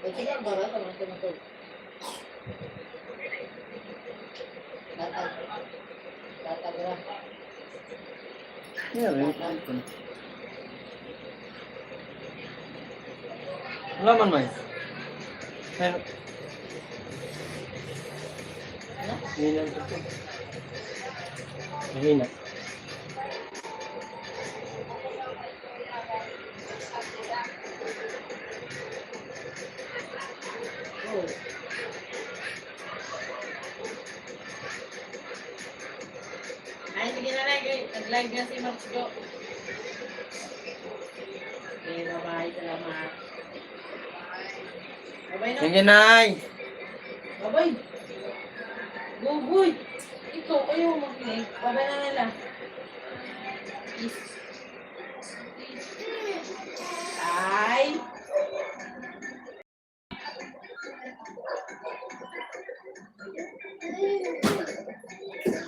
Sige, bara naman ito na ito. Latag lang. Yeah, wait. Wala man, May. Ano? Mahina ito. Mahina. Oh. Ay, sige na lang. Nag-live na si Max Do. Okay, bye-bye. Salamat. Bye-bye na. Sige, Nay. Bye-bye. Guguy. Ikaw, kayo makinig. Bye-bye na nila. Ay.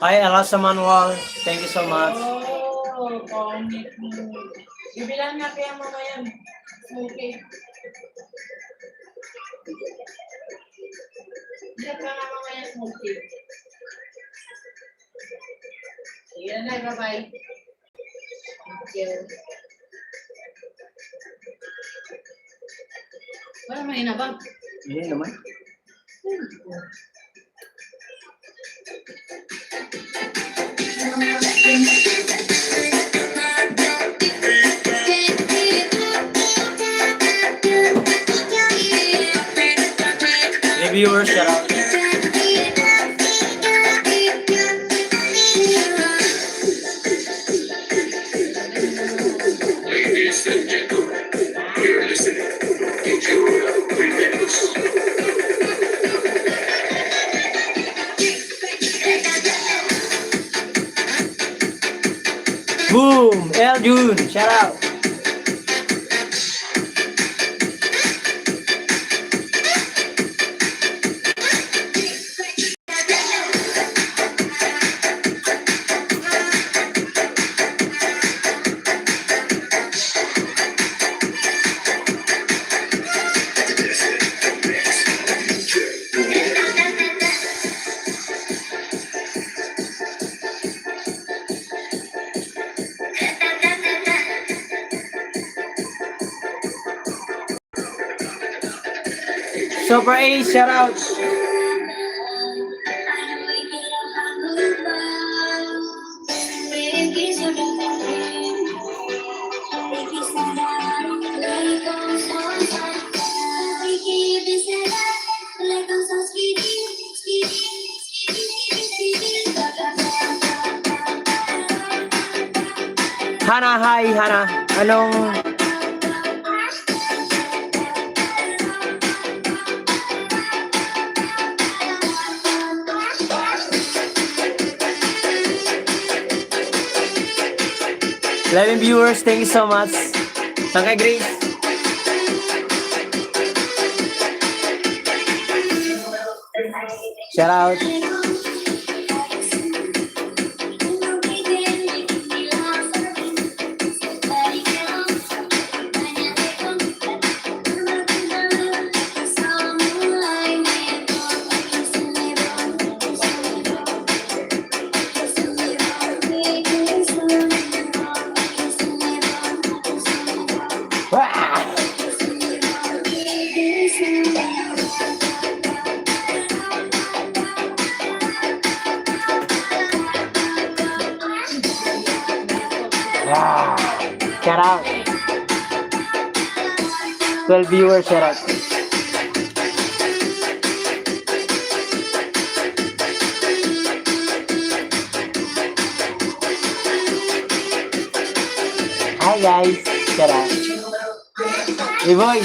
Hi, Alasa Manuel. Thank you so much. Oh, pangit mo. Bibilang na kaya mamaya. Smokey. Bilang ka nga mamaya, Smokey. Sige na, bye-bye. Thank you. Wala mahina ba? Hindi naman. Reviewers, shout out. Ladies and gentlemen, you're listening to Jura Remix. Boom! El June, shout out. Super A, shout out. Hana, hi, Hana. Anong... Eleven viewers, thank you so much. Sangkay Grace. Shout out. Wow. Shout out. 12 viewers, shout out. Hi guys, shout out. Hey boy.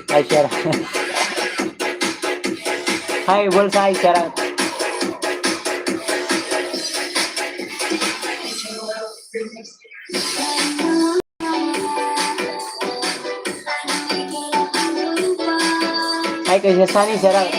Hi, shout out. Hi, Bullseye, shout out. Hi kay Sunny, shout out.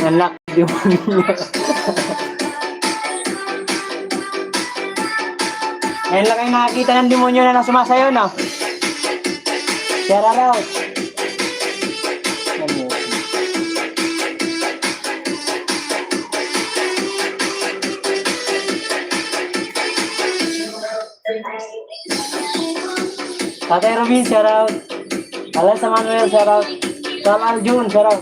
Anak, di mo niya. Ngayon lang kayo nakakita ng demonyo na sumasayaw, no? Shout out. Tatay Robin, shout out. Alan sa Manuel, shout out. Tom Aljun, shout out.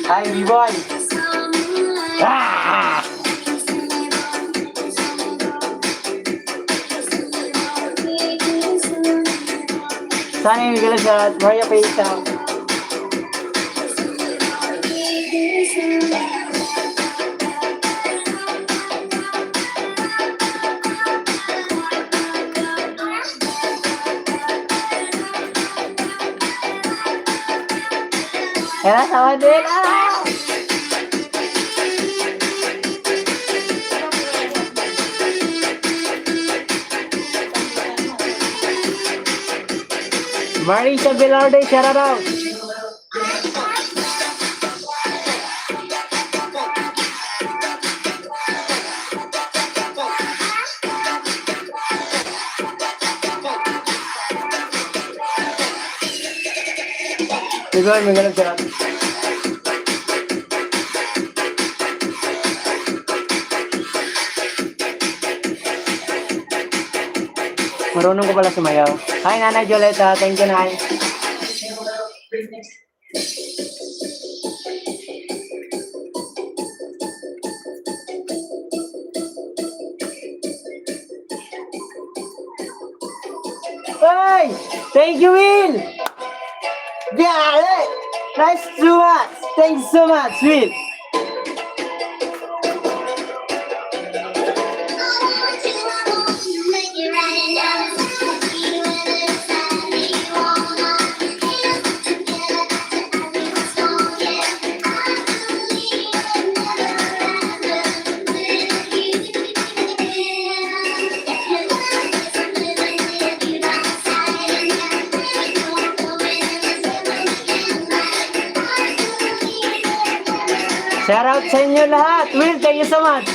Hi, B-Boy. Ah! Sana yung gala sa Maria Payta. Kaya sama din. Ah! Marisa Velarde, shout out. Ikaw, may ganun shout out. Marunong ko pala sumayaw. Hi, Nanay Joleta. Thank you, Nay. Hey! Thank you, Will! Yeah! Nice so much! Thanks so much, Will! Shout out sa inyo lahat. Will, thank you so much.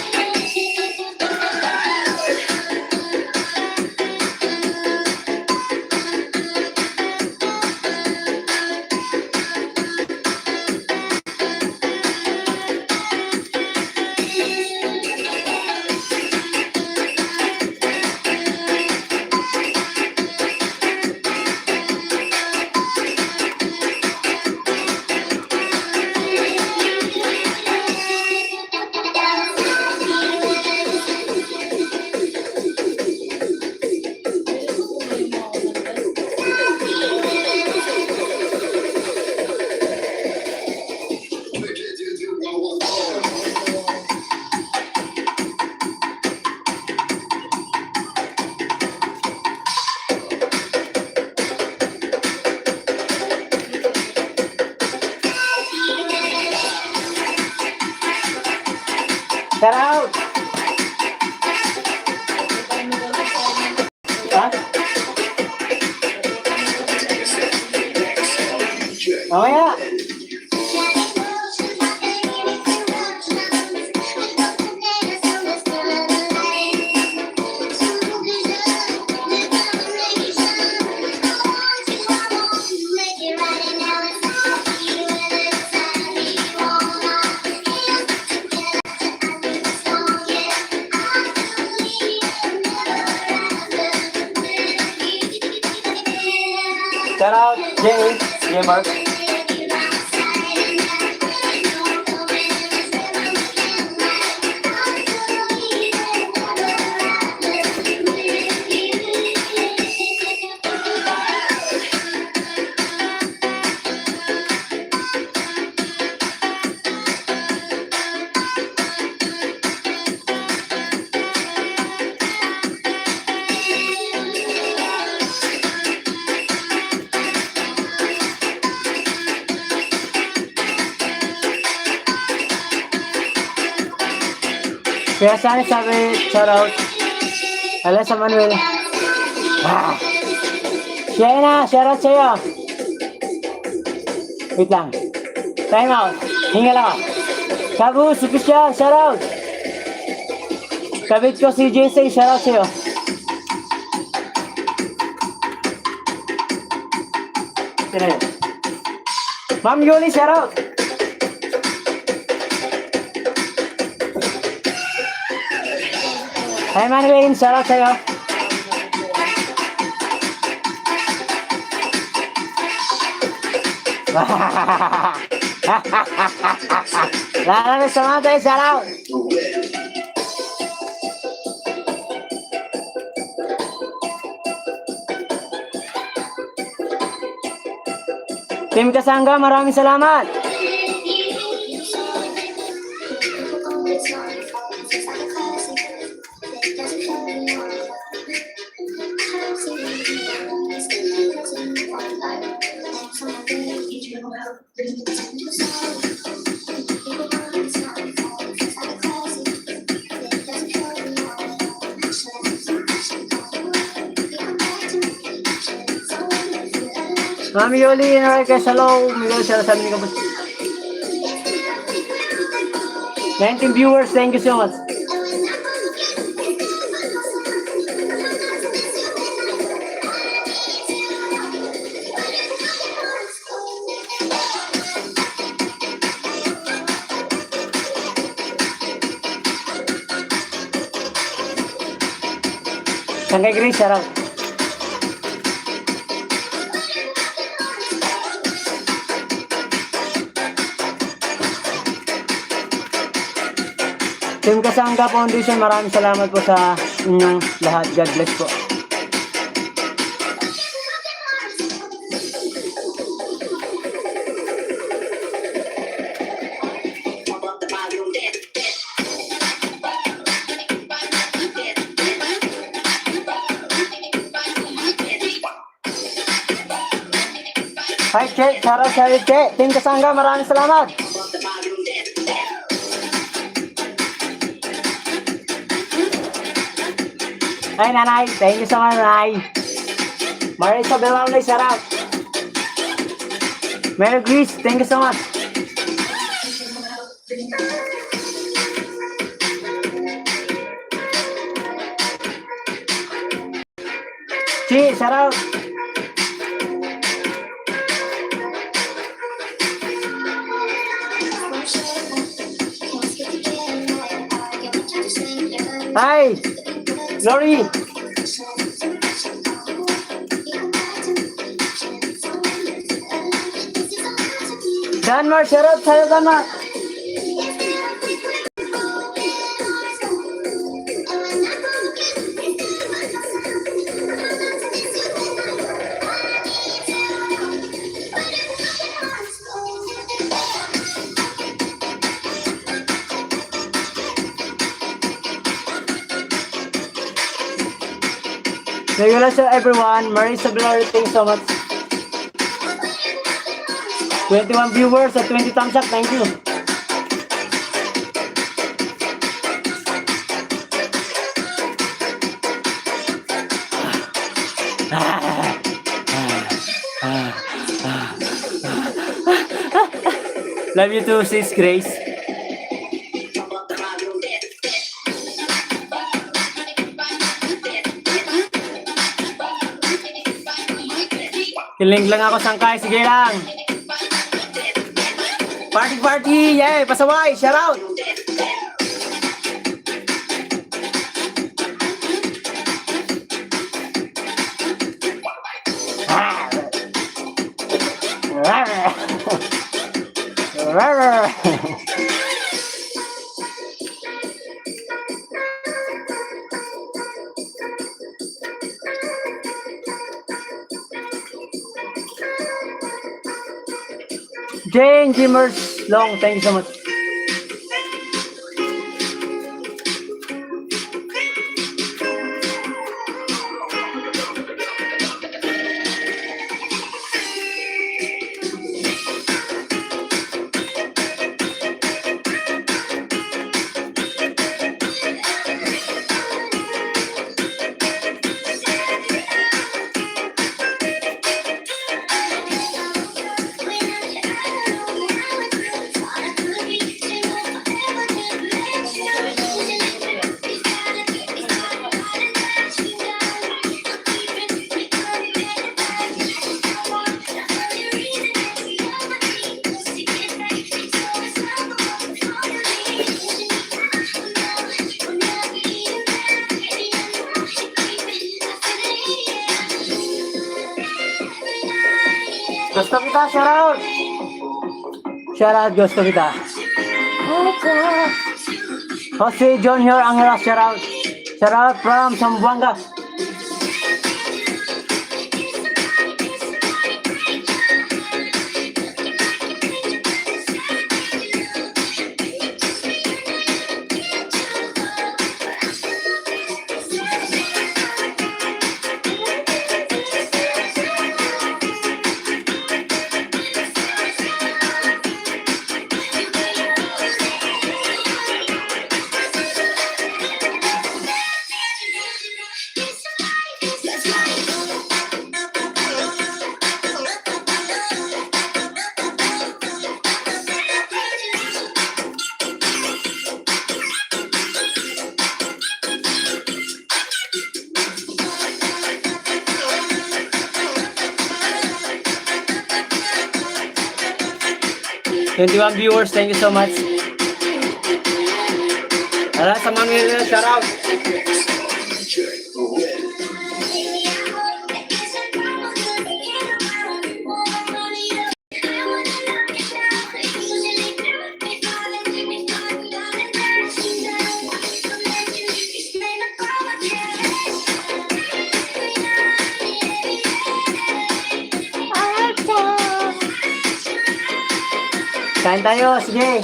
Shout out! Ha? Mamaya! Shout out, Jenny, Gamer. Kaya saan sabi, shout out. Hala sa Manuel. Ah. Siya, shout out sa'yo. Wait lang. Time out. Hingal ako. Sabu, Supisya, shout out. Kabit ko si JC, shout out sa'yo. Sino yun? Ma'am Yuli, shout out. Hi Manuel, shout out sa'yo. Lahat sa mga tayo, shout out. Team Kasangga, maraming salamat. Mami Yoli, Enriquez, hello. Miguel, shout out sa amin kapos. 19 viewers, thank you so much. Sangkay Grace, shout out. Team Kasangga Foundation, maraming salamat po sa inyong lahat. God bless po. Hi, Che. Shout out sa Che. Team Kasangga, maraming salamat. Ay, nanay. Thank you so much, nanay. Marisa Belanglay, shout out. Mary Grace, thank you so much. Chi, shout out. Hi, Glory. Danmar, shout out sa'yo, Danmar. Regular to everyone. Marisa Glory, thanks so much. 21 viewers at 20 thumbs up. Thank you. Love you too, sis Grace. Kiling lang ako sangkay, sige lang. Party party, yay, pasaway, shout out. Jane Jimmers Long, thank you so much. Gusto kita, shout out. Shout out, gusto kita. Jose Junior Angela, shout out. Shout out from Zamboanga. 21 viewers, thank you so much. Ala, sa mga shout out. Kain tayo, sige.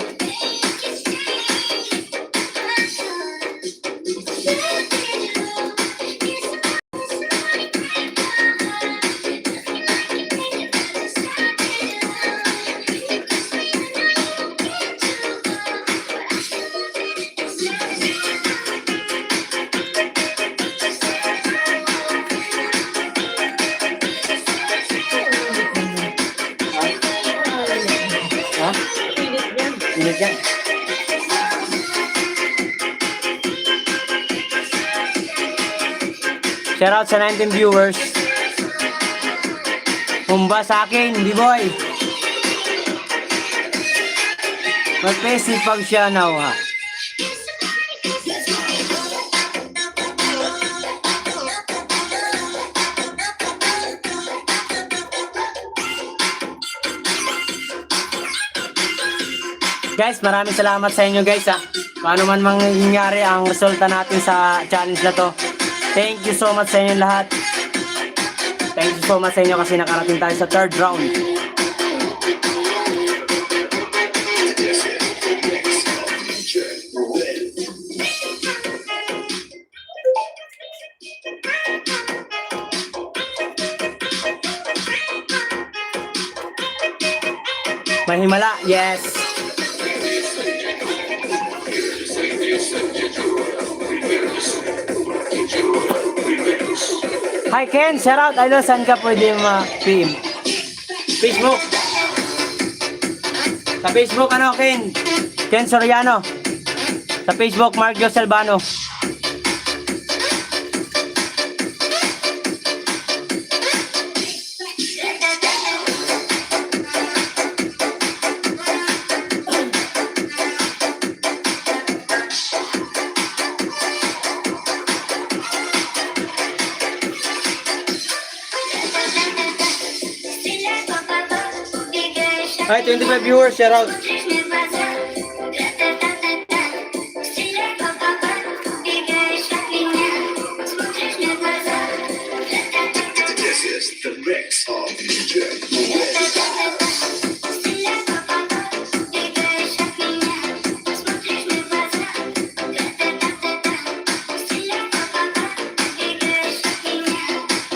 Ha? Init yan. Shout out sa 19 viewers. Humba sa akin, B-boy. Magpesipag siya now, ha. Guys, maraming salamat sa inyo guys ha. Paano man mangyayari ang resulta natin sa challenge na to. Thank you so much sa inyo lahat. Thank you so much sa inyo kasi nakarating tayo sa third round. Mahimala, yes. Hi Ken, shout out. Idol, saan ka pwede ma-PM? Facebook. Sa Facebook, ano Ken? Ken Soriano. Sa Facebook, Mark Joselbano. Hi, 25 viewers, shout out. This is the mix of DJ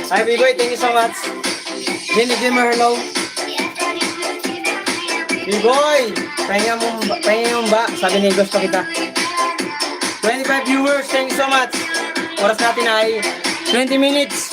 Hi, B-boy, thank you so much. Jenny Dimmer, hello. B-boy, pahinga mo ba? Sabi ni gusto kita. 25 viewers, thank you so much. Oras natin ay 20 minutes.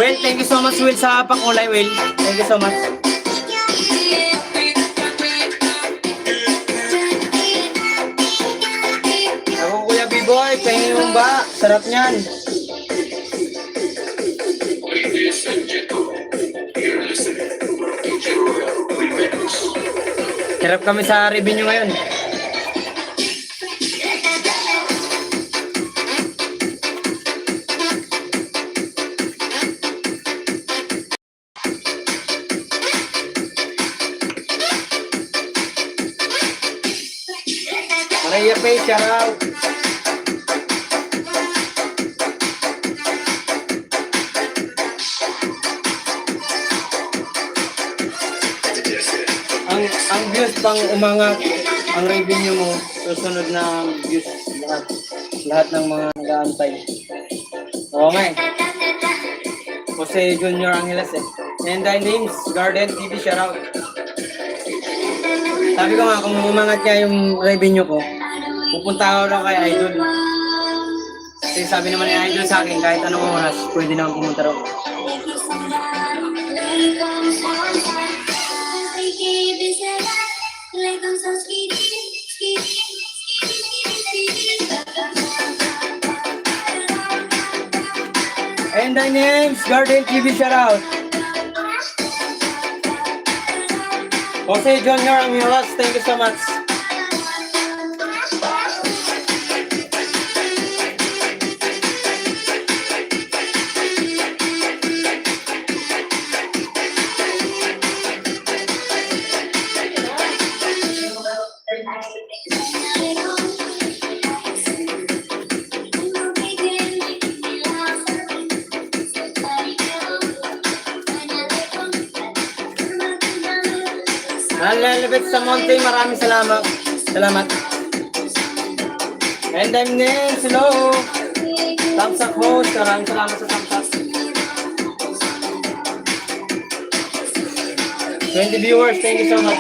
Will, thank you so much Will sa pakulay Will. Thank you so much. Ako Kuya B-boy, pahingin mo ba? Sarap niyan. Ladies and gentlemen. Hirap kami sa revenue ngayon. Maria Pay, shout out. Ang views pang umangat, ang revenue mo, susunod na views lahat ng mga nag-aantay. Oo nga eh. Jose Junior Angeles eh. And the names, Garden TV, shout out. Sabi ko nga, kung umangat niya yung revenue ko, pupunta ako lang kay Idol. Kasi sabi naman ni Idol sa akin, kahit anong oras, pwede naman pumunta raw. And the names, Garden TV, shout out. Jose Junior Angeles, thank you so much. Lalabit sa Monte, maraming salamat. Salamat. And I'm Nance, hello. Thumbs up host, maraming salamat sa thumbs up. 20 viewers, thank you so much.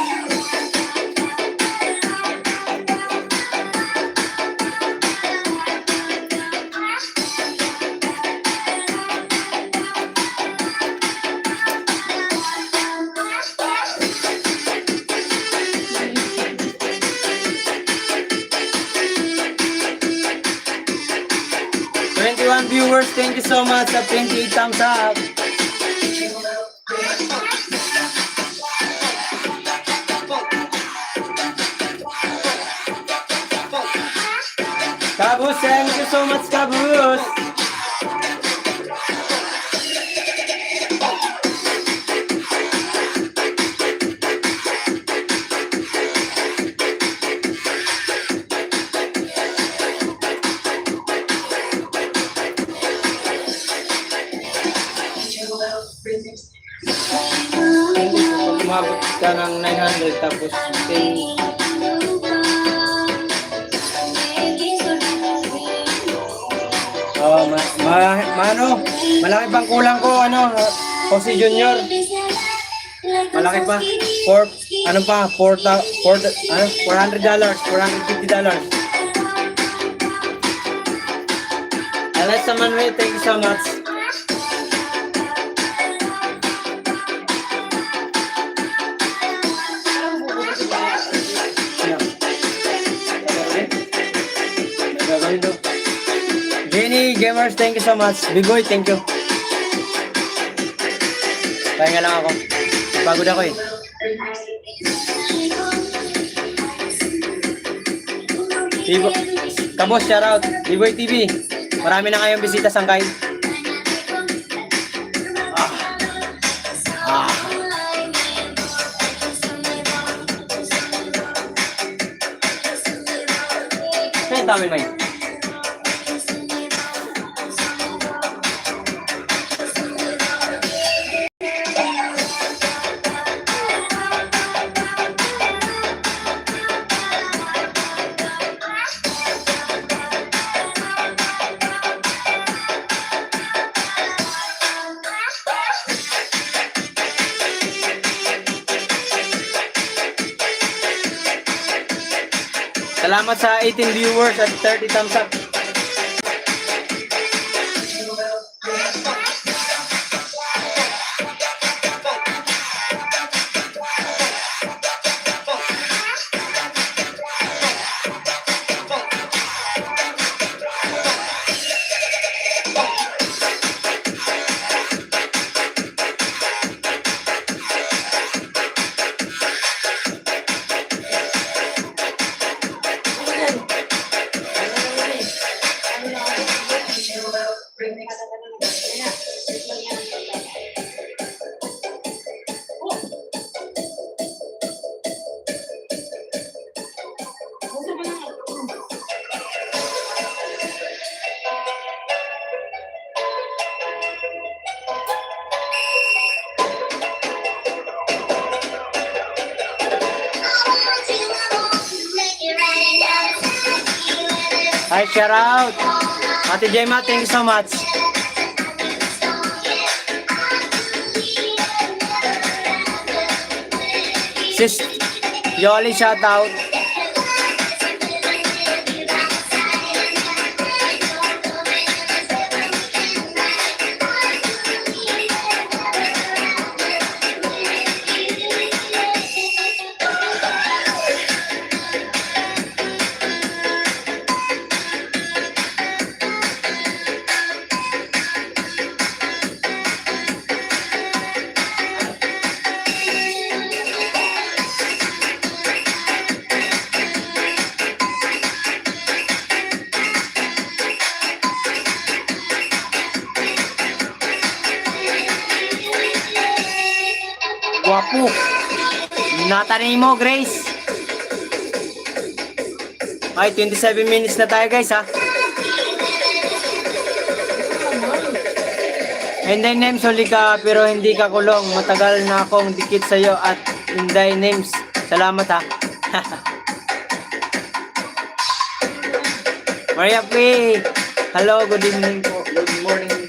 Viewers, thank you so much at 28 thumbs up. Kabus, thank you so much, Kabus. Umabot ka ng 900 tapos 10. Oh, malaki pang kulang ko, Jose Junior. Malaki pa. $450. Alexa Manuel, thank you so much. Jenny Gamers, thank you so much. Bigoy, thank you. Pahinga lang ako. Pagod ako eh. Kabos, shoutout. Bigoy TV. Marami na kayong bisita sangkay. Kaya dami may. Salamat sa 18 viewers at 30 thumbs up. Hi, shout out. Ate Gemma, thank you so much. Sis Yoli, shout out. Guwapo. Natanay mo, Grace. Ay, 27 minutes na tayo, guys, ha? And then, names, huli ka, pero hindi ka kulong. Matagal na akong dikit sa'yo at Inday names. Salamat, ha? Maria P. Hello, good evening po. Good morning.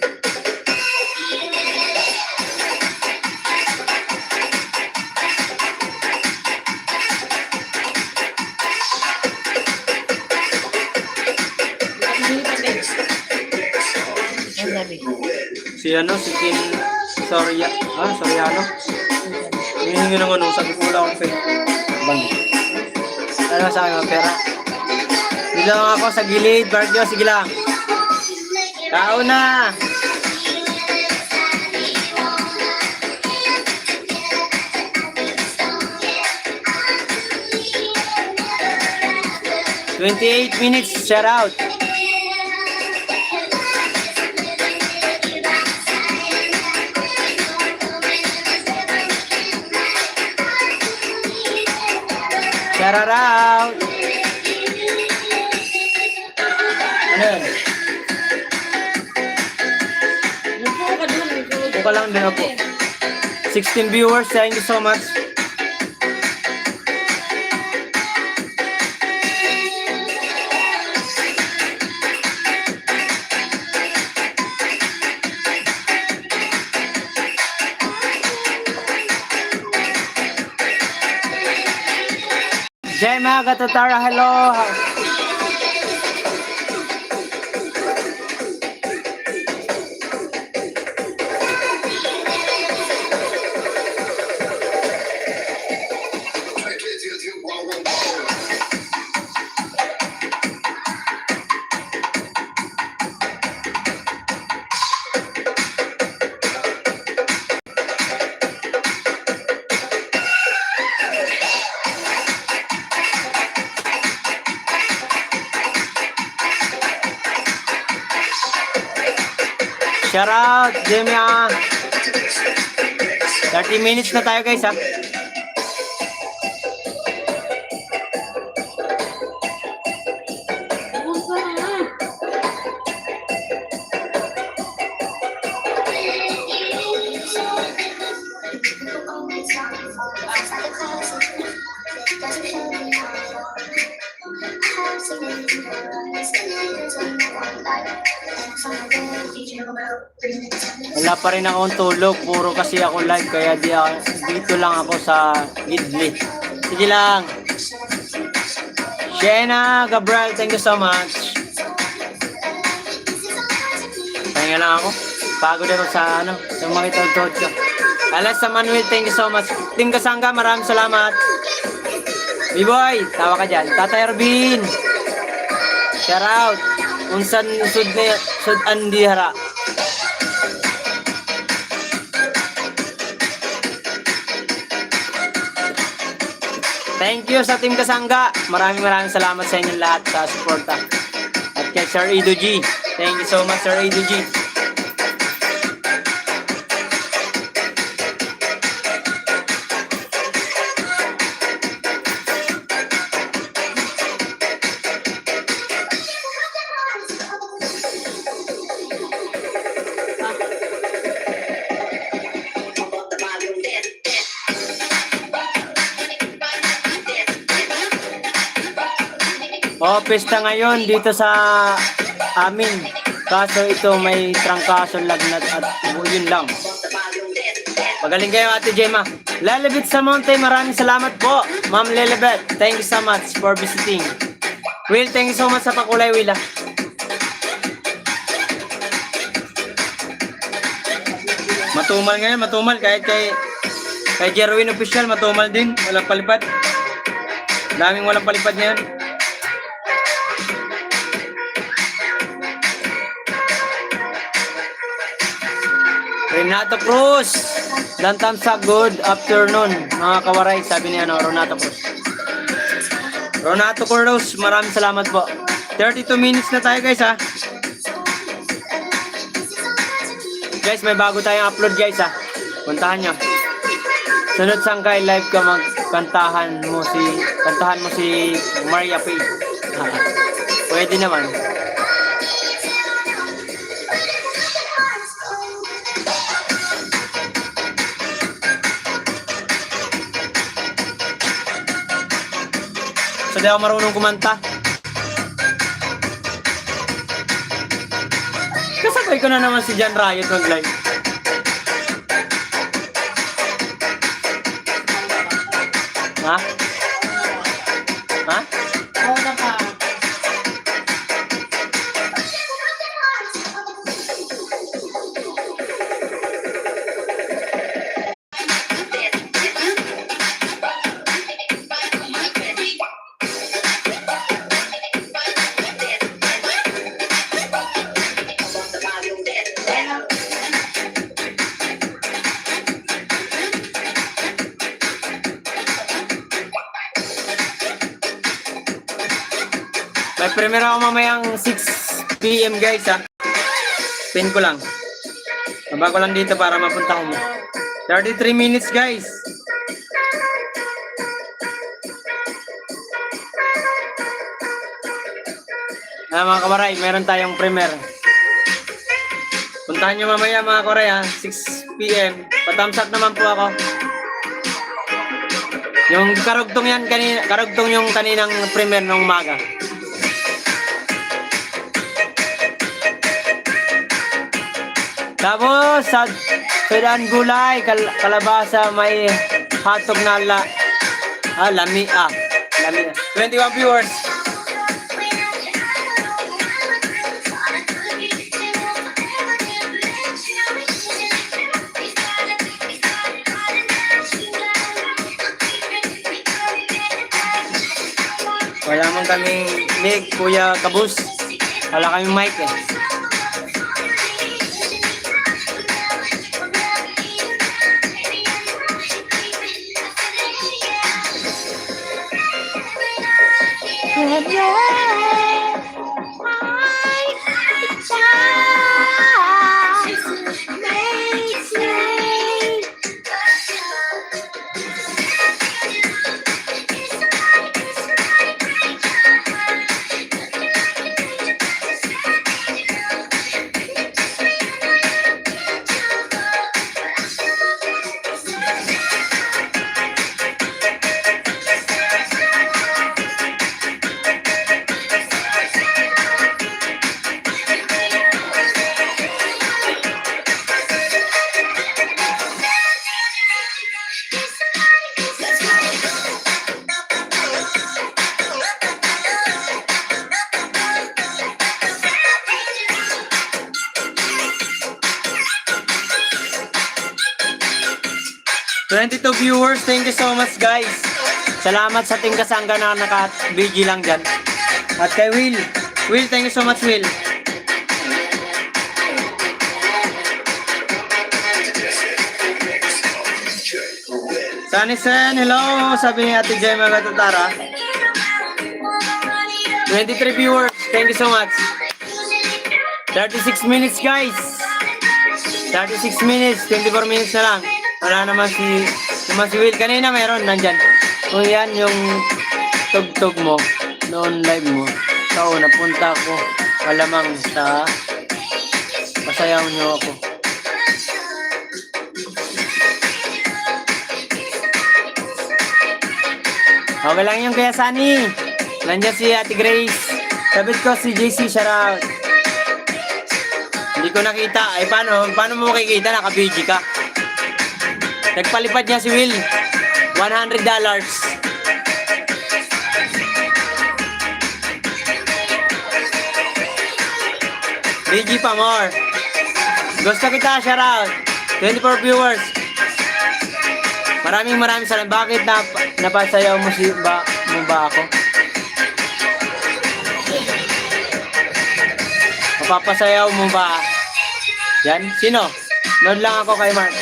Si ano, si Kim Soria, Soriano. Hinihingi ng ano, sabi ko wala akong pay. Bang. Ano sa akin, pera? Bilang ako sa gilid, Bardio, sige lang. Tao na! "28 minutes, shout out." Shout out! Ano yun? Upo ka dun. Upo ka lang din ako. 16 viewers, thank you so much. Gemma Gatutara, hello. Shout out, Gemma. 30 minutes na tayo, guys, ha? Upo ka na. Wala pa rin akong tulog. Puro kasi ako live. Kaya dito lang ako sa Gidli. Sige lang. Shena Gabriel, thank you so much. Pahinga lang ako. Pagod ako sa sa mga itod ko. Alas sa Manuel, thank you so much. Team Kasangga, maraming salamat. B-boy, tawa ka dyan. Tatay Ervin. Shout out. Unsan sud andi hara. Thank you sa Team Kasangga. Maraming salamat sa inyong lahat sa suporta. At kay Sir Ido G. Thank you so much, Sir Ido G. pista ngayon dito sa amin. Kaso ito may trangkaso, lagnat at yun lang. Magaling kayo Ate Gemma. Lelebet sa Monte, maraming salamat po. Ma'am Lelebet, thank you so much for visiting. Will, thank you so much sa pakulay, Will. Matumal ngayon, matumal. Kahit kay Jerwin Official, matumal din. Walang palipad. Daming walang palipad ngayon. Renato Cruz. Dan Tamsa, good afternoon. Mga kawaray, sabi ni Renato Cruz. Renato Cruz, maraming salamat po. 32 minutes na tayo guys ha. Guys, may bago tayong upload guys ha. Puntahan nyo. Sunod sangkay live ka kantahan mo si Maria P. Pwede naman. So di ako marunong kumanta. Kasabay ko na naman si John Riot mag-live. Ha? Ha? Oo na pa. May premiere ako mamayang 6 PM guys ha. Pin ko lang. Baba ko lang dito para mapuntahan mo. 33 minutes guys. Mga kabaray, meron tayong premiere. Puntahan nyo mamaya mga kabaray ha. 6 PM. Patamsak naman po ako. Yung karugtong yan kanina, karugtong yung kaninang premiere nung umaga. Tapos sa pedaan gulay, kalabasa, may hotdog na lami. 21 viewers. Wala man kaming mic, Kuya Kabus. Wala kaming mic eh. ...22 viewers, thank you so much guys. Salamat sa Team Kasangga na naka-BG lang dyan. At kay Will, thank you so much Will. Sanisen, hello, sabi ni Ate Gemma Gatutara. 23 viewers, thank you so much. 36 minutes guys. 36 minutes, 24 minutes na lang. Wala naman si Will. Kanina meron, nandyan. Kung yan yung tugtog mo, noon live mo. So, napunta ko malamang sa pasayaw nyo ako. Okay lang yung kaya Sunny. Nandyan si Ate Grace. Sabit ko si JC, shout out. Hindi ko nakita. Ay, paano mo makikita? Naka-BG ka. Nagpalipad niya si Will. $100. BG pa more. Gusto kita, shout out. 24 viewers. Maraming salamat. Bakit napasayaw mo ba ako? Mapapasayaw mo ba? Yan? Sino? Nood lang ako kay Mark.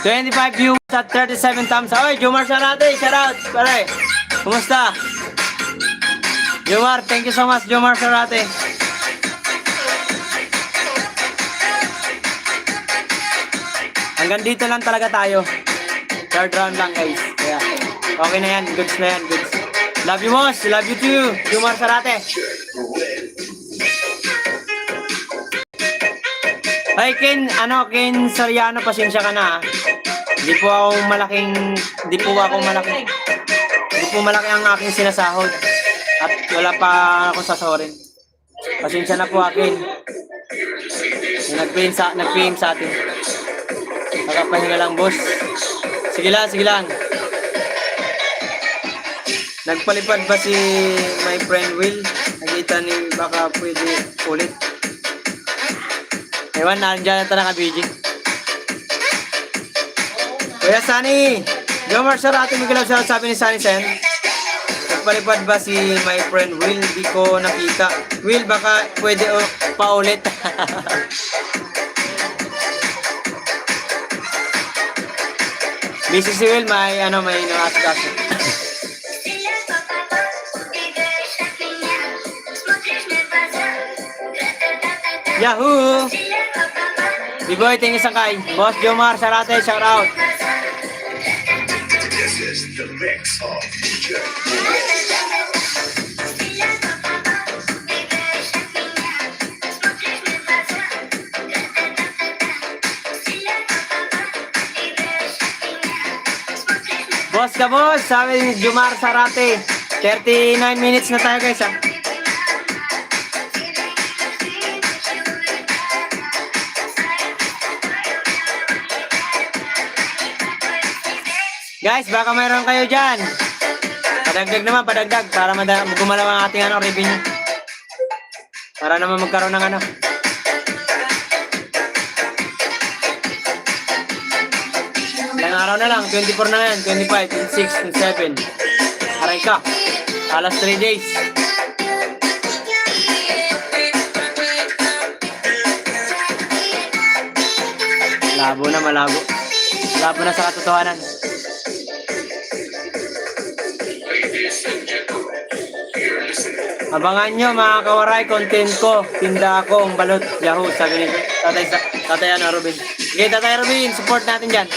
$25 views at 37 thumbs. Oy, Jomar Sarate, shout out. Pare, kumusta? Jomar, thank you so much, Jomar Sarate. Hanggang dito lang talaga tayo. Third round lang, guys. Kaya, okay na yan. Goods na yan, goods. Love you, Moss. Love you too, Jomar Sarate. Ay, Ken Soriano, pasensya ka na. Hindi po malaki ang aking sinasahod. At wala pa ako sasahurin. Pasensya na po akin. Nag-PM sa atin. Nakapahinga lang, boss. Sige lang. Nagpalipad ba si my friend Will? Nakita ni baka pwede ulit. Ewan, nandiyan na ito naka-BG. Kuya Sunny! Jomar Sarate, Miguel Absalom, sabi ni Sunny Sen. Nagpalipad ba si my friend Will? Di ko nakita. Will, baka pwede paulit. Busy si Will, may nakasikaso. Yahoo! B-boy, tingin sa kay. Boss Jomar Sarate, shout out. This is the mix of DJ. Boss ka, boss. Sabi ni Jomar Sarate. 39 minutes na tayo, guys, ha. Guys, baka mayroon kayo dyan. Padagdag para gumalaw ang ating revenue. Para naman magkaroon ng Ilang araw na lang, 24 na yan, 25, 26, 27. Aray ka, alas 3 days. Malabo na sa katotohanan. Abangan nyo mga kawaray, content ko. Tinda ako ang balot. Yahoo, sabi ni Tatay Robin. Okay, Tatay Robin, support natin dyan.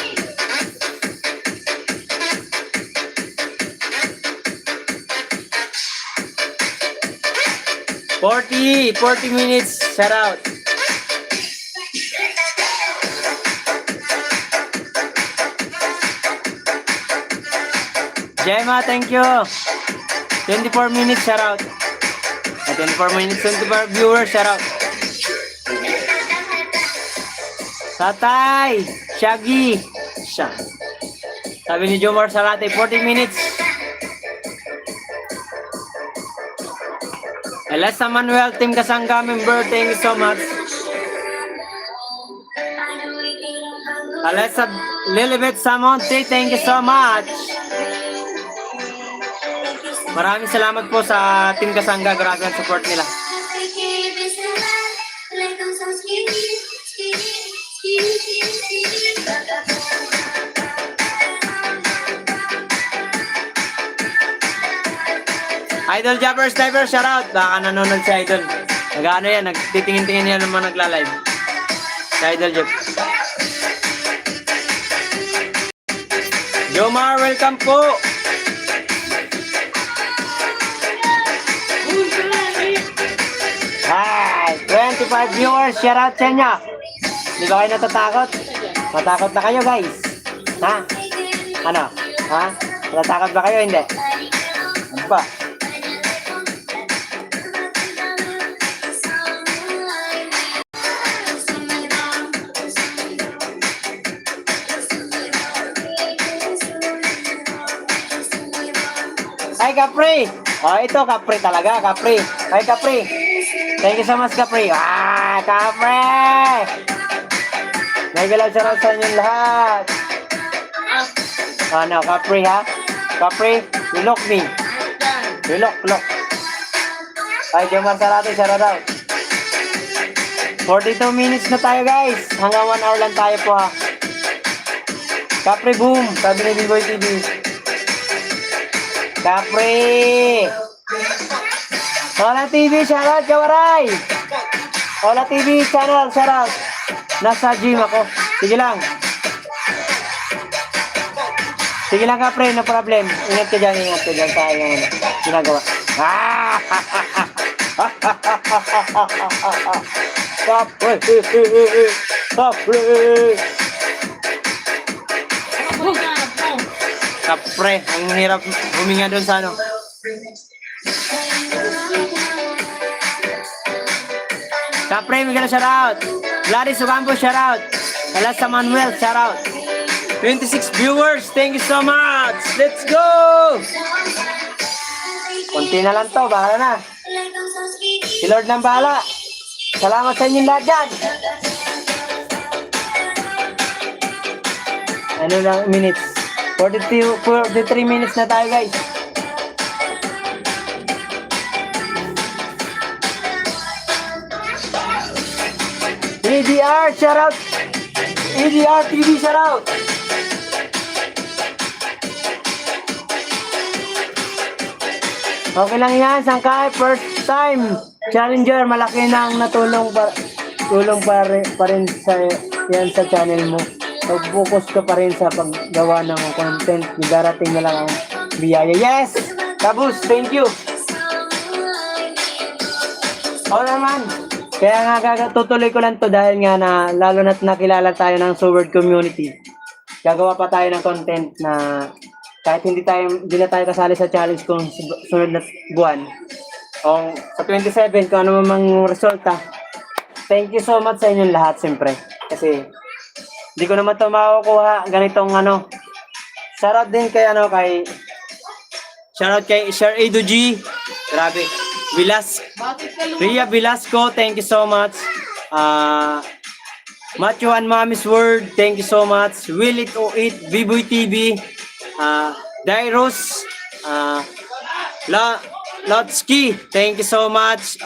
$40 minutes, shout out. Gemma, thank you. 24 minutes, shout out. 24 minutes, 24 viewers, shout out. Tatay, Shaggy. Sabi ni Jomar Sarate, 40 minutes. Elisa Manuel, Team Kasangga member, thank you so much. Alessa Lilibet Samonte, thank you so much. Maraming salamat po sa Team Kasangga, grabe ang support nila. Idol Jabber Sniper, shout out. Baka nanonood si Idol. Nag-ano yan, nagtitingin-tingin yan naman nagla-live. Si Idol Jab. Jomar, welcome po. Hi, 25 viewers, shout out sa inyo. Di ba kayo natatakot? Matakot na kayo, guys. Ha? Ano? Ha? Natatakot ba kayo? Hindi. Ano ba? Ay, Capri! Oh, ito, Capri talaga, Capri. Ay, Capri. Thank you so much, Capri. Ah, Capri! Nagalaw sa sa inyong lahat. Ano, Capri ha? Capri, you look me. You look. Ay, Jomar Sarate, shout out. 42 minutes na tayo, guys. Hanggang 1 hour lang tayo po ha. Capri boom, sabi ni Biboy TV. Capri! Ola TV, shoutout, Kawaray! Ola TV, channel, shoutout. Nasa gym ako. Sige lang. Sige lang, Capri, no problem. Ingat ka dyan sa yung ginagawa. Ah! Capri! Capri! Kapre, ang hirap huminga doon sa ano. Kapre, may gano'n shoutout. Gladys Ocampo, shoutout. Alasa Manuel, shoutout. 26 viewers, thank you so much. Let's go! Kunti na lang to, bahala na. Si Lord nang bahala. Salamat sa inyong lahat dyan. Ano lang, minutes? 43 minutes na tayo, guys. EDR, shout out. EDR TV, shout out. Okay lang yan, Sangkay. First time challenger, malaki na ang natulong pa rin sa yan sa channel mo. Mag-focus ka pa rin sa paggawa ng content. Darating na lang ang biyaya. Yes! Kabus, thank you! Oo naman. Kaya nga tutuloy ko lang to dahil nga na lalo na't nakilala tayo ng Sword community. Gagawa pa tayo ng content na kahit hindi na tayo kasali sa challenge kung sunod na buwan. O sa 27 kung ano mang resulta. Thank you so much sa inyong lahat siyempre. Kasi hindi ko naman ito makukuha ganitong ano. Shoutout din kay shoutout kay Sir Edo G. Grabe. Ria Velasco, thank you so much. Matthew and Mommy's Word, thank you so much. Will It O It, Biboy TV, Dairos, Lotsky, thank you so much.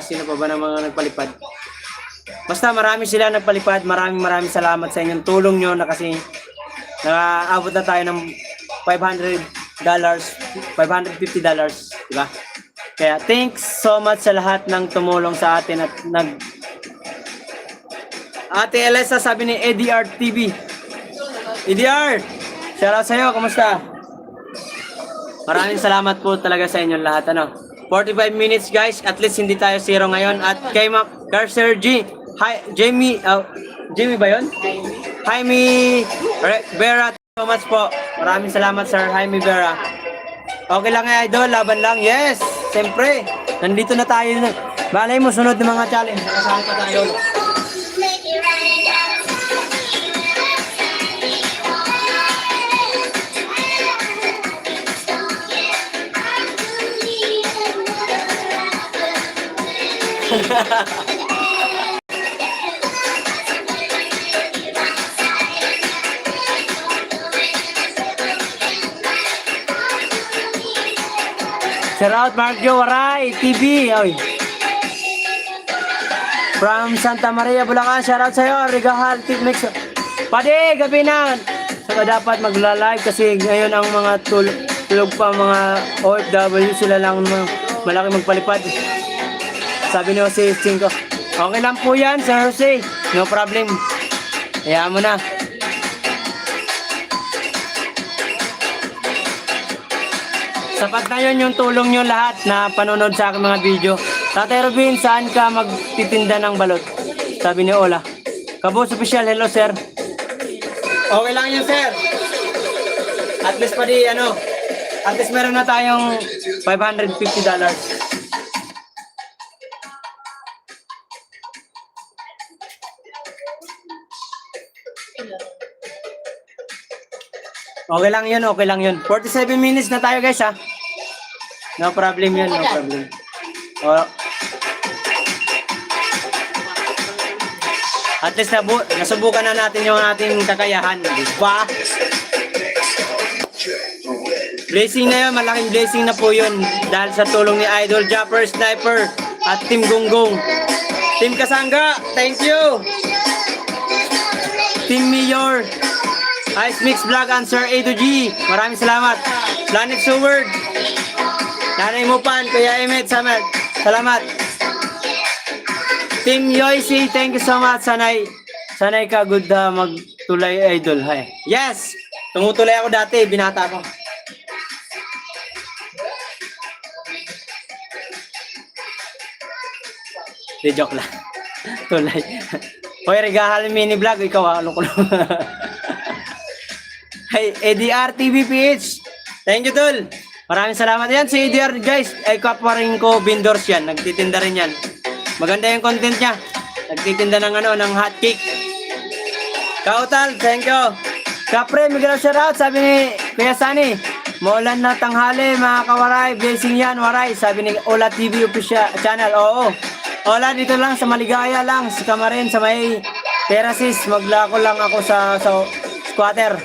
Sino pa ba ng mga nagpalipad? Basta marami sila nagpalipad. Maraming salamat sa inyong tulong nyo na kasi nakaabot na tayo ng $550, diba? Kaya thanks so much sa lahat ng tumulong sa atin at Ate Elisa, sabi ni EDR TV. EDR, shoutout sa'yo, kumusta? Maraming salamat po talaga sa inyong lahat. 45 minutes guys, at least hindi tayo zero ngayon. At kay Sir G, hi, Jamie ba yun? Jaime Vera, so much po. Maraming salamat Sir Jaime Vera. Okay lang idol, laban lang. Yes, siyempre. Nandito na tayo. Balay mo, sunod ng mga challenge. Kasama pa tayo. Shout out Mark Jo Waray TV. Oy. From Santa Maria, Bulacan. Shout out sa'yo. Rigahal Tip Mix. Pade, gabi na. So dapat magla-live kasi ngayon ang mga tulog pa mga OFW, sila lang malaki magpalipad. Sabi ni Jose Cinco. Okay lang po yan, Sir Jose. No problem. Hayaan mo na. Sapat na yun yung tulong nyo lahat na panonood sa aking mga video. Tatay Robin, saan ka magtitinda ng balot? Sabi ni Ola. Kabos Official, hello sir. Okay lang yun sir. At least pa di, ano, at least meron na tayong $550. Okay lang yun, okay lang yun. 47 minutes na tayo guys ha. No problem yun, no problem. Oh. At least nasubukan na natin yung ating kakayahan, di ba? Blessing na yun, malaking blessing na po yun. Dahil sa tulong ni Idol Japper Sniper at Team Gonggong. Team Kasangga, thank you! Team Mayor, Ice Mix Vlog and Sir A to G, maraming salamat. Planet Seward, Nanay Mupan, Kuya Emmet, salamat. Team Yoisi, thank you so much. Sanay ka good magtulay idol. Hay. Yes! Tumutulay ako dati, binata ko. Di joke lang. Tulay. Hoy, regahal mini vlog, ikaw ano ko lang. Hey, ADR TVPH. Thank you, Tol. Maraming salamat yan. Si ADR, guys, ay kapwa rin ko vendors yan. Nagtitinda rin yan. Maganda yung content niya. Nagtitinda ng ng hot cake. Kautal, thank you. Kapre, migral shoutout. Sabi ni Kuya Sunny, maulan na tanghali, mga kawaray. Blessing yan, waray. Sabi ni Ola TV official channel. Oo. Ola, dito lang sa Maligaya lang. Sa Kamarin, sa may terraces. Maglako lang ako sa squatter.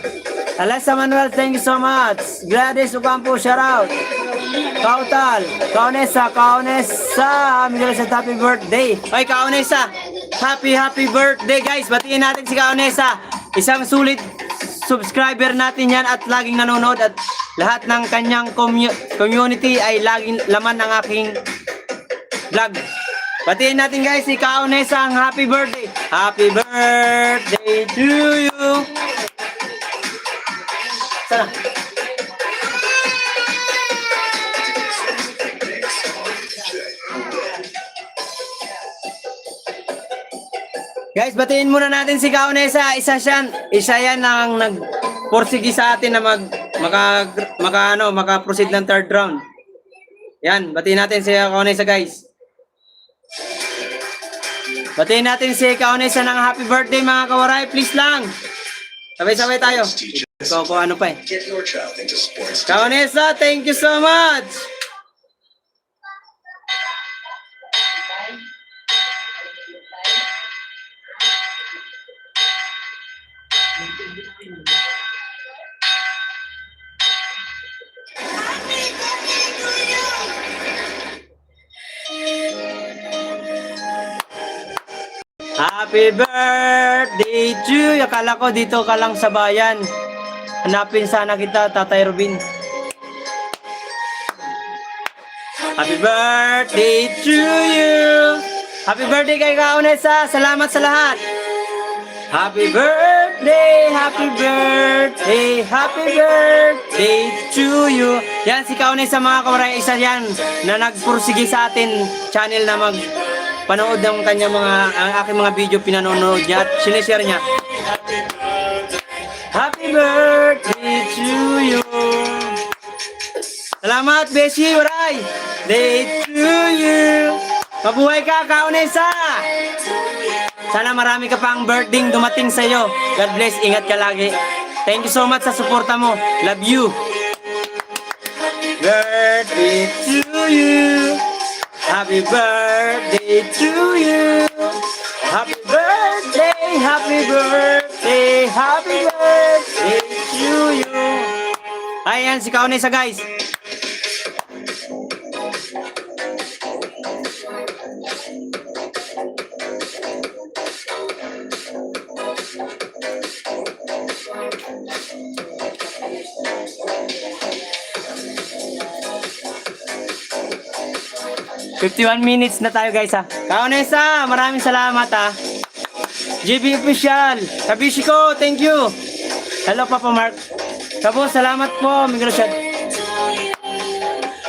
Alessa Manuel, thank you so much. Gladys Ocampo, shoutout. Kautal, Kaunesa, Miguel sa happy birthday. Oy, Kaunesa, happy birthday guys. Batiin natin si Kaunesa. Isang sulit subscriber natin yan at laging nanonood at lahat ng kanyang community ay laging laman ng aking vlog. Batiin natin guys si Kaunesa ang happy birthday. Happy birthday to you. Sana. Guys, batiin muna natin si Kaunesa. Isa yan ang nagporsigi sa atin na maka-proceed ng third round. Yan, batiin natin si Kaunesa, guys. Batiin natin si Kaunesa ng happy birthday, mga kawaray. Please lang. Sabay-sabay tayo. Ikaw ko ano pa eh. Get your child into sports. Kaunesa, thank you so much. Happy birthday to you. Akala ko dito ka lang sa bayan. Hanapin sana kita, Tatay Rubin. Happy birthday to you. Happy birthday kay Kaunesa. Salamat sa lahat. Happy birthday, happy birthday, happy birthday to you. Yan si Kaunesa, mga kawaray. Isa yan na nagpursige sa atin channel na panood ng kanya ang aking mga video, pinanonood niya at sinishare niya. Happy birthday to you. Salamat, Beshi, Uray. Day to you. Mabuhay ka, Kaunesa. Sana marami ka pang birthday dumating sa iyo. God bless, ingat ka lagi. Thank you so much sa suporta mo. Love you. Birthday to you. Happy birthday to you. Happy birthday, happy birthday, happy birthday to you. Ayan si Kaunesa, guys. $51 minutes na tayo, guys, ha. Kaunesa, maraming salamat, ha. JB Official, Kabishi ko, thank you. Hello, Papa Mark. Kabo, salamat po, Migrosyan.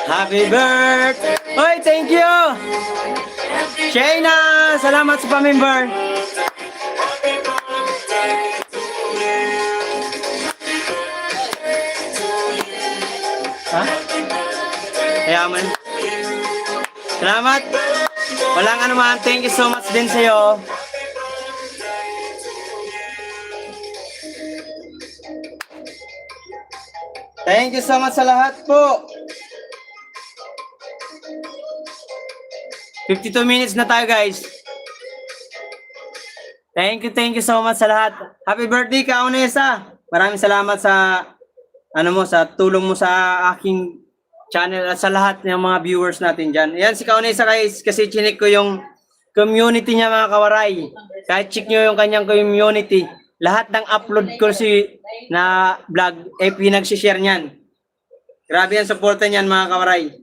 Happy birthday. Oy, thank you. Shayna, salamat sa pamember. Ha? Kaya mo. Salamat. Walang anuman. Thank you so much din sa'yo. Thank you so much sa lahat po. 52 minutes na tayo, guys. Thank you so much sa lahat. Happy birthday, Kaunesa. Maraming salamat sa sa tulong mo sa aking channel at sa lahat ng mga viewers natin dyan. Yan si Kaunesa, guys, kasi chinik ko yung community niya, mga kawaray. Kahit check nyo yung kanyang community, lahat ng upload ko na vlog, pinag-share niyan. Grabe ang suporta niyan, mga kawaray.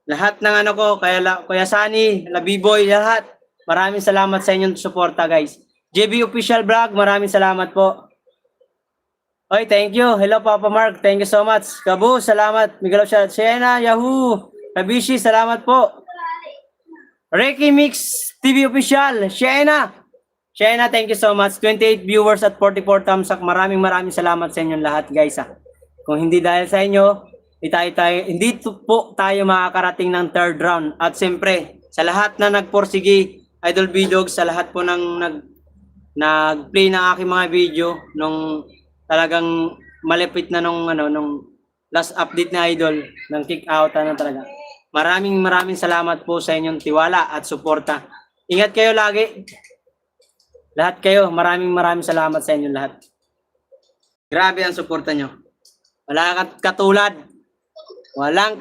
Lahat ng ko, Kuya Sunny, Labiboy, lahat. Maraming salamat sa inyong suporta, guys. JB Official Vlog, maraming salamat po. Oy, thank you. Hello, Papa Mark. Thank you so much. Kabu, salamat. Miguel Ochoa, Siena, Yahoo. Kabishi, salamat po. Ricky Mix TV Official, Siena. Siena, thank you so much. 28 viewers at 44 thumbs up. Maraming salamat sa inyong lahat, guys. Kung hindi dahil sa inyo, hindi po tayo makakarating ng third round. At siyempre, sa lahat na nagporsige, Idol Bidogs, sa lahat po ng nag-play ng aking mga video nung talagang malapit na nung last update na Idol ng kick out talaga. Maraming salamat po sa inyong tiwala at suporta. Ingat kayo lagi. Lahat kayo, maraming salamat sa inyong lahat. Grabe ang suporta nyo. Walang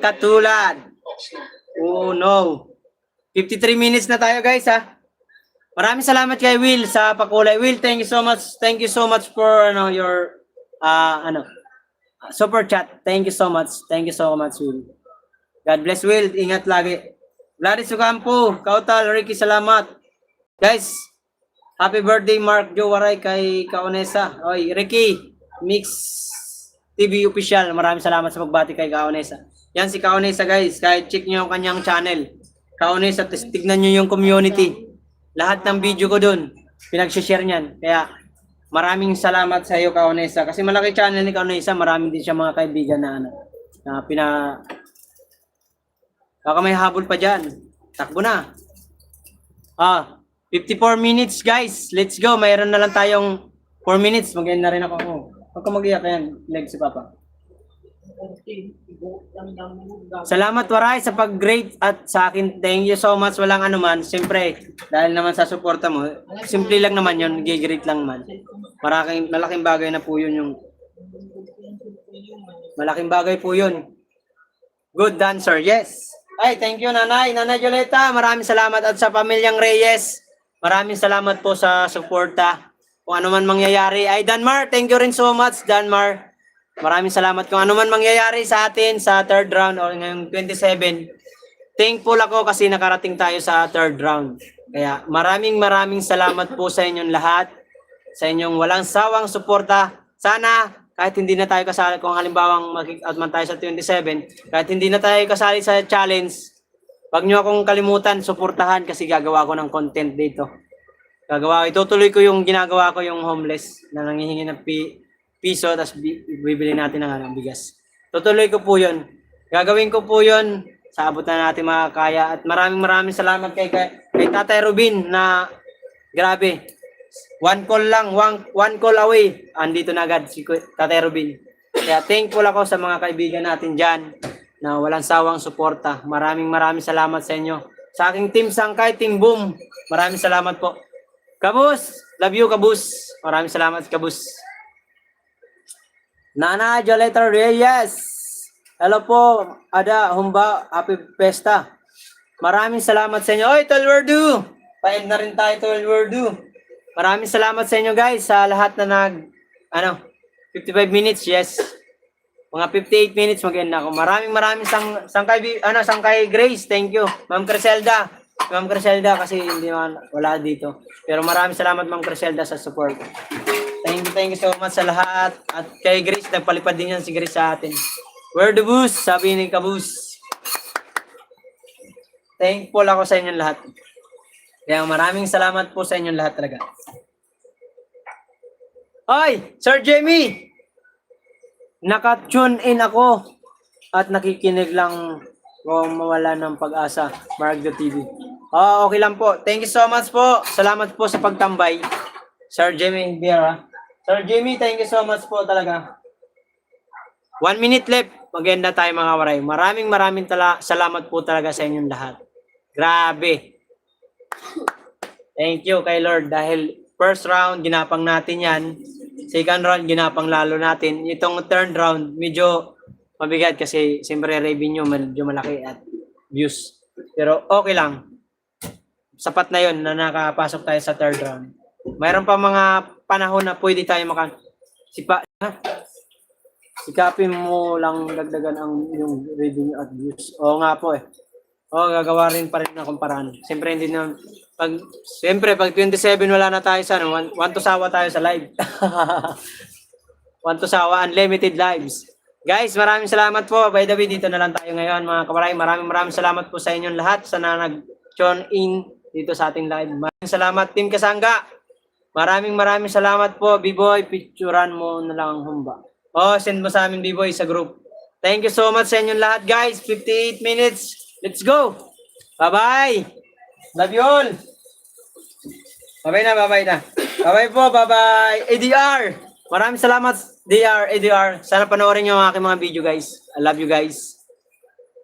katulad. Oh no. 53 minutes na tayo, guys, ha. Maraming salamat kay Will sa pakulay. Will, thank you so much. Thank you so much for your super chat. Thank you so much. Thank you so much, Will. God bless, Will. Ingat lagi. Gladys Ocampo, Kautal, Ricky, salamat. Guys, happy birthday, Mark Joe Waray, kay Kaunesa. Oy, Ricky, Mix TV Official. Maraming salamat sa pagbati kay Kaunesa. Yan si Kaunesa, guys. Kahit check nyo yung kanyang channel. Kaunesa, tignan nyo yung community. Lahat ng video ko dun, pinag-share niyan. Kaya maraming salamat sa iyo, Kaunesa. Kasi malaki channel ni Kaunesa, marami din siya mga kaibigan na baka may habol pa dyan. Takbo na. 54 minutes, guys. Let's go. Mayroon na lang tayong 4 minutes. Mag-end na rin ako. Huwag ka mag-iyak yan. Leg si Papa. Salamat, Waray, sa pag-grade at sa akin. Thank you so much. Walang anuman. Siyempre, dahil naman sa suporta mo, simple lang naman yun. G-grade lang man. Malaking bagay na po yun malaking bagay po yun. Good dancer, yes. Ay, thank you, Nanay. Nanay Joleta, maraming salamat. At sa pamilyang Reyes, maraming salamat po sa suporta. Kung ano man mangyayari. Ay, Danmar, thank you rin so much, Danmar. Maraming salamat kung ano man mangyayari sa atin sa third round o ngayong 27. Thankful ako kasi nakarating tayo sa third round. Kaya maraming salamat po sa inyong lahat. Sa inyong walang sawang suporta. Sana kahit hindi na tayo kasali, kung halimbawang mag-out man tayo sa 27, kahit hindi na tayo kasali sa challenge, wag nyo akong kalimutan, suportahan kasi gagawa ko ng content dito. Itutuloy ko yung ginagawa ko, yung homeless na nangihingi ng piso, tapos bibili natin ng bigas. Tutuloy ko po yun. Gagawin ko po yun sa abot na natin makakaya. At maraming salamat kay Tatay Rubin na grabe. One call away. Andito na agad si Tatay Rubin. Kaya thankful ako sa mga kaibigan natin dyan na walang sawang suporta. Maraming salamat sa inyo. Sa aking team Sangkay, Team Boom, maraming salamat po. Kabus, love you, Kabus. Maraming salamat, Kabus. Nana Joleta Reyes. Hello po, Ada Humba, happy Pesta. Maraming salamat sa inyo. Oy, Tolwerdu. Pa-end na rin tayo, Tolwerdu. Maraming salamat sa inyo, guys, sa lahat na 55 minutes, yes. Mga 58 minutes mag-end na ako. Maraming Sangkay Grace, thank you. Ma'am Criselda. Ma'am Criselda kasi wala dito. Pero maraming salamat, Ma'am Criselda, sa support. Thank you so much sa lahat. At kay Grace, nagpalipad din yan si Grace sa atin. Where the boost? Sabi ni Kabus. Thankful ako sa inyong lahat. Kaya maraming salamat po sa inyong lahat talaga. Oy, Sir Jamie! Naka-tune in ako. at nakikinig lang o mawala ng pag-asa. Maragdo TV. Oh, okay lang po. Thank you so much po. Salamat po sa pagtambay. Sir Jimmy Vieira. Sir Jimmy, thank you so much po talaga. 1 minute left. Maganda tayo mga waray. Maraming salamat po talaga sa inyong lahat. Grabe. Thank you kay Lord dahil first round ginapang natin yan. Second round ginapang lalo natin. Itong third round medyo mabigat kasi siyempre revenue medyo malaki at views. Pero okay lang. Sapat na yon na nakapasok tayo sa third round. Mayroon pa mga panahon na pwede tayo sikapin mo lang dagdagan ang yung revenue at views. Oo nga po eh. Oo, gagawa rin pa rin ng kumparahan. Siyempre hindi na pag 27 wala na tayo sa one to sawa tayo sa live. One to sawa unlimited lives. Guys, maraming salamat po. By the way, dito na lang tayo ngayon mga kabaray. Maraming salamat po sa inyong lahat sa nag-tune in dito sa ating live. Maraming salamat Team Kasangga. Maraming salamat po. B-boy, picturean mo na lang ang humba. Oh, send mo sa amin B-boy sa group. Thank you so much sa inyong lahat guys. 58 minutes. Let's go. Bye-bye. Love you all. Bye-bye na. Bye-bye po. Bye-bye. ADR. Maraming salamat ADR. Sana panoorin niyo ang aking mga video guys. I love you guys.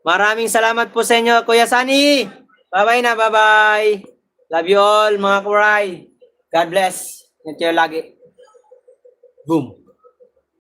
Maraming salamat po sa inyo Kuya Sunny. Bye-bye na. Bye-bye. Love you all mga kuray. God bless. Ingat kayo lagi. Boom.